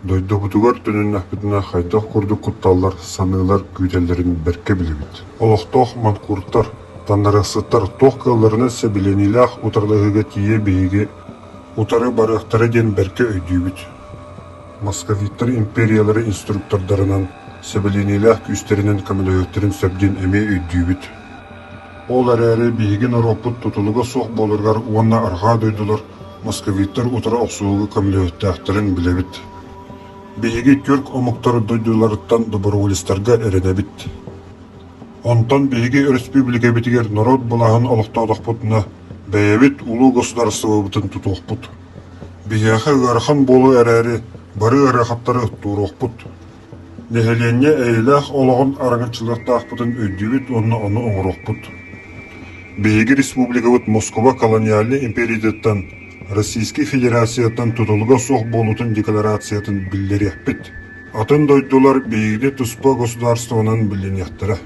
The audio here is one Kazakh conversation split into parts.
Дойдобутугар төнүннахпытына хайдах курдук кутталлар, саныылар, күйтеллерин берке билибит. Олохтох манкуртар, таннарасыттар тох кылларына себеленилах утарлыгыга тие бейге утары барыктары ден берке өйдүүбүт. Московиттар империялары инструктордарынан себеленилах күстеринен камилöötтерин сөбден эме өйдүүбүт. Ол әрәрі бейген оропут тутулуга соқ болыргар уанна арға дойдулар, московиттар утара оксуугу камилööттääхтерин билебит. Бейге түрк омуктар дойдуларыттан доброволистарга эренебит. Онтан бейге республика битигер народ булаһын олохтоодохпутуна бэйэбит улуу государствобутун тутуохпут. Бияха гархан болу әрәрі бары арахаттары туурохпут. Нехеленне эйлах ологон араңычылыктаахпытын өйдүүбүт, оны оңорохпут. Бейге республикабыт Москва колониальный империятыттан Российский Федерациятан тутулуга соқ болутун декларациятын билдереппит. Атын дойдулар бейге туспа государствонан билинияттыра.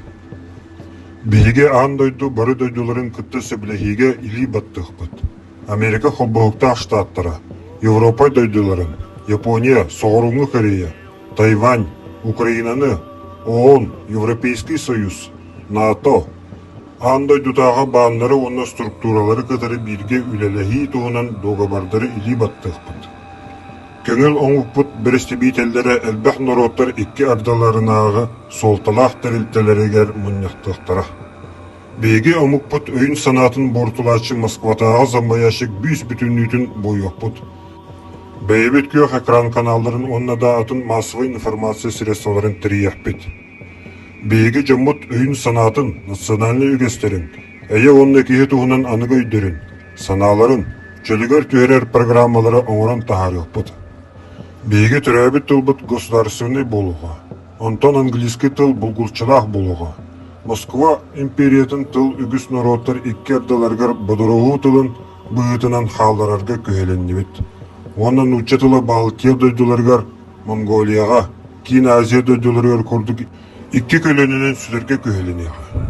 Бейге аан дойду бары дойдуларын кытты сөбілехиге или баттықпыт. Америка холбоокта штаттара, Европа дойдуларын, Япония, Соғырыңы Корея, Тайвань, Украинаны, ООН, Европейский Союз, НАТО, Андай дутаға бағынлары онна структуралары кытары бирге үлелехи туғынан доғабардары или баттықпыт. Көңіл оңықпыт бірістебейтелдері әлбәқ народтар икки ардаларынағы солталақ тәрілтелерігер мұньяқтықтара. Беге оңықпыт өйін санатын бортулачы Москватаға замбаяшық бүйс бүтіннүтін бойуқпыт. Бәйбет көк экран каналдарын онна да атын массовый информация средстволарын тірияқпыт. Бейге жаммут өйін санатын, национальный үгестерін, әйе онны кейі туғынан анығы өйдерін, саналарын, чөлігер түйерер программалары оңыран тахары өппіт. Бейге түрәбіт тылбыт государственный болуға, онтан английский тыл бұлгулчылақ болуға. Москва империятын тыл үгіс народтар икки ардаларгар бодоруғу тылын бұғытынан халдарарға көйеленнебет. Онын уча тылы Балтия дойдуларгар Монголияға, кейін Азия дойдуларгар көрдік икки көлөнүнөн сүлөргө көйленеға.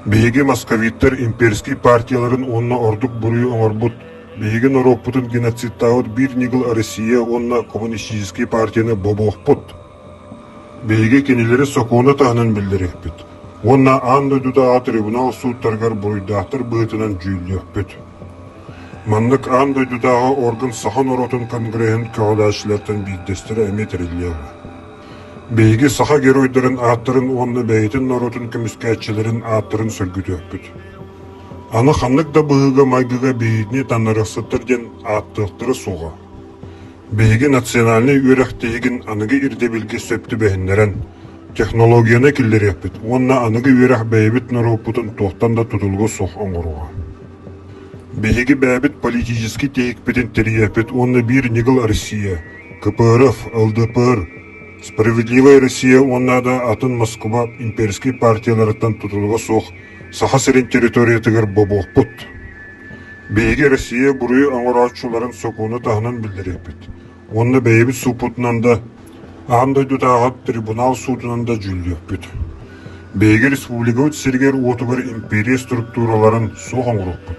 Бейге московиттер имперский партияларын онна ордук буруй оңорбут, бейге Ороппутун геноцидтауыт бир нигыл Россия онна коммунистический партияны бобоқпут. Бейге кенелері сокуына тағынан білдірекпет. Онна андойдудаа трибунал суттаргар буруйдақтар бұғытынан жүйіліқпет. Маннык андойдудаа орган сахан оротун конгрехин көгілашылартан биддестері әметірілеуі. Бейге саха геройдарын аттырын онны бәйтін народын көміскәтчілерін аттырын сөргütü өппіт. Аны ханлык да бұғыға майгыға бейітіне танарасыттырден аттықтыры соға. Бейге национальный үйрәқтейгін анығы ирдебілге сөпті бәйінлерін технологияны келдер өппіт. Онна анығы үйрәқ бәйбіт наропутын тоқтан да тұтылғы соқ оңыруға. Бейге бәйбіт политический тейікпетін тері өппіт. Онны бір нигыл Россия, КПРФ, ЛДПР, Справедливая Россия оннада атын Москва имперский партияларыттан тутулуга соқ саха серен территориятыгар бобоқпут. Бейге Россия буруй аңыраачуларын соқуыны тағынан білдіреппет. Онны бейбіт супутынан да ағандай дутағат трибунал судынан да жүлдеппет. Бейге республикавыт сергер отугар империя структураларын соқ аңырықпет.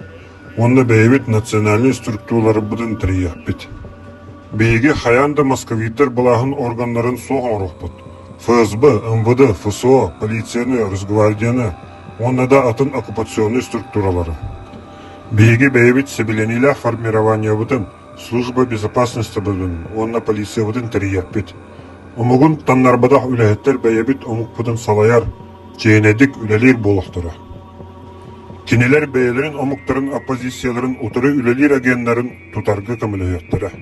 Онны бейбіт национальный структуралары бұдын тірияппет. Бейге хаянда московиттер балағын органларын соқ оңырықпыт. ФСБ, МВД, ФСО, полицияны, Росгвардияны, онна да атын оккупационный структуралары. Бейге бейбіт себеленилях формирования бұтын, служба безопасности бұтын, онна полиция бұтын тірияппет. Омығын таннарбадақ үләхеттер бейбіт омық бұтын салаяр, чейнедік үлелер болықтыра. Кенелер бейлерін омықтарын оппозицияларын отыры үлелер агенларын тұтарғы көміліеттірі.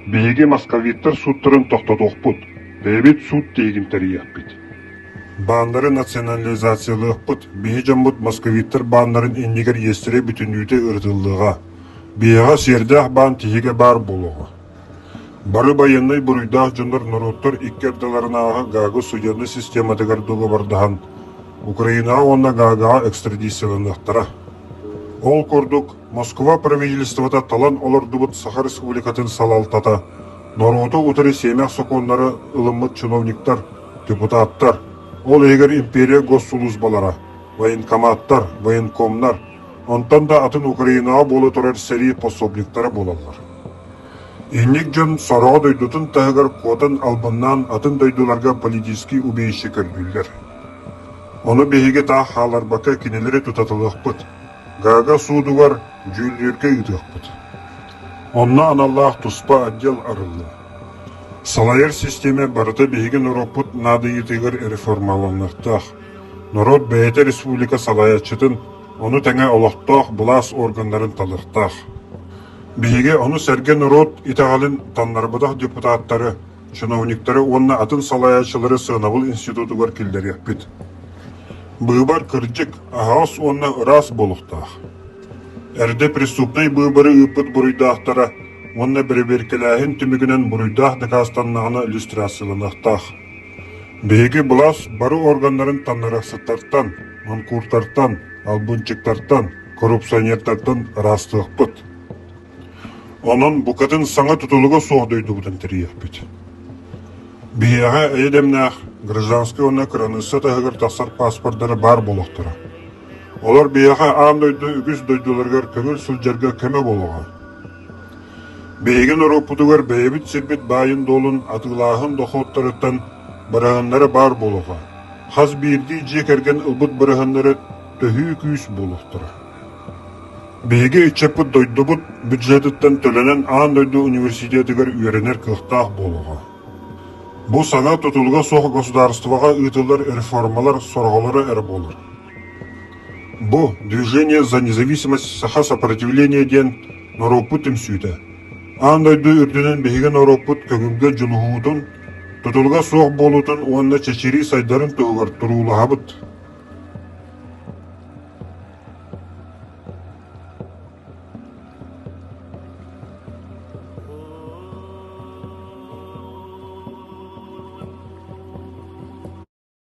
Бейге московиттер суттарын тоқтатоқпыт, бейбет суд тегін тәрияқпыт. Бағындары национализациялықпыт, бейге жамбыт московиттер бағындарын еннегер естіре бүтінүйті ұрдылыға, бейға сердақ бағын тегеге бар болуға. Бары байыннай бұруйдақ жындар народтар иккердаларынағы гағы судебный систематығар доғы бардаған, Украинаға онна гағаға экстрадицияланықтыра. Ол көрдік, Москва правительствота талан олардыбыт Саха Республикатын салалтата, Нороты утыры семяқ соқонлары ылымыт чиновниктар, депутаттар, ол егер империя госсулузбалара, военкоматтар, военкомнар, онтан да атын Украинаға болы тұрар сәрі пособниктары болалар. Инник жон сороға дойдутун тағығар қотын албаннан атын дойдуларға политический убейші көргүлдер. Оны бейге таа халарбака кинелері тутатылықпыт. Гага судугар жүйілдерге үтіқпыт. Онна аналлах туспа отдел арылы. Салайыр системе барыта бейге нороппыт нады етігір реформаланықтақ. Народ бәйті республика салаячытын, оны тәңе олақтақ бұлас органдарын талықтақ. Бейге оны сәрген народ итағалын таннарбыдақ депутаттары, чиновниктары онна атын салаячылары сығынавыл институтугар келдер яқпет. Бұйбар кырджик ағас онна ырас болуқтақ. Әрде преступнай бұйбары үпіт бұруйдақтара, онна бірберкеләхін түмігінен бұруйдақ декастаннағына иллюстрацияланықтақ. Бейге бұлас бары органдарын таннарақсыттартан, манкуртартан, албунчиктартан, коррупционерттартан растықпыт. Onun bu kadın sana tutuluğa soğduydu budan teriyekpet. Biyağa eydemnaq, gражданский ona kranısı tağır tasar pasportları bar boluqtıra. Olar biyağa am doydu, ügüz doydulargar köngül sülcerge köme boluğa. Beygen oropudugar beybit sirbit bayın dolun atılağın doxotlarıttan bırağınları bar boluğa. Haz birdi cekergen ılbıt bırağınları töhü küs boluqtıra. Беге içeput doydubut büdjetitten tölenen an doydu üniversitetigar üyerener kıhtaq boluğa. Bu sana tutulga soğuk государствоға ıtılır реформалар sorğaları er bolur. Bu, движение за независимость саха сопротивление ден Норопут имсүйді. An doydu ürdünün begen Норопут köngümge juluğudun, tutulga soğuk bolutun onunla çeçeri saydарын tuğgar turuğulu habıt.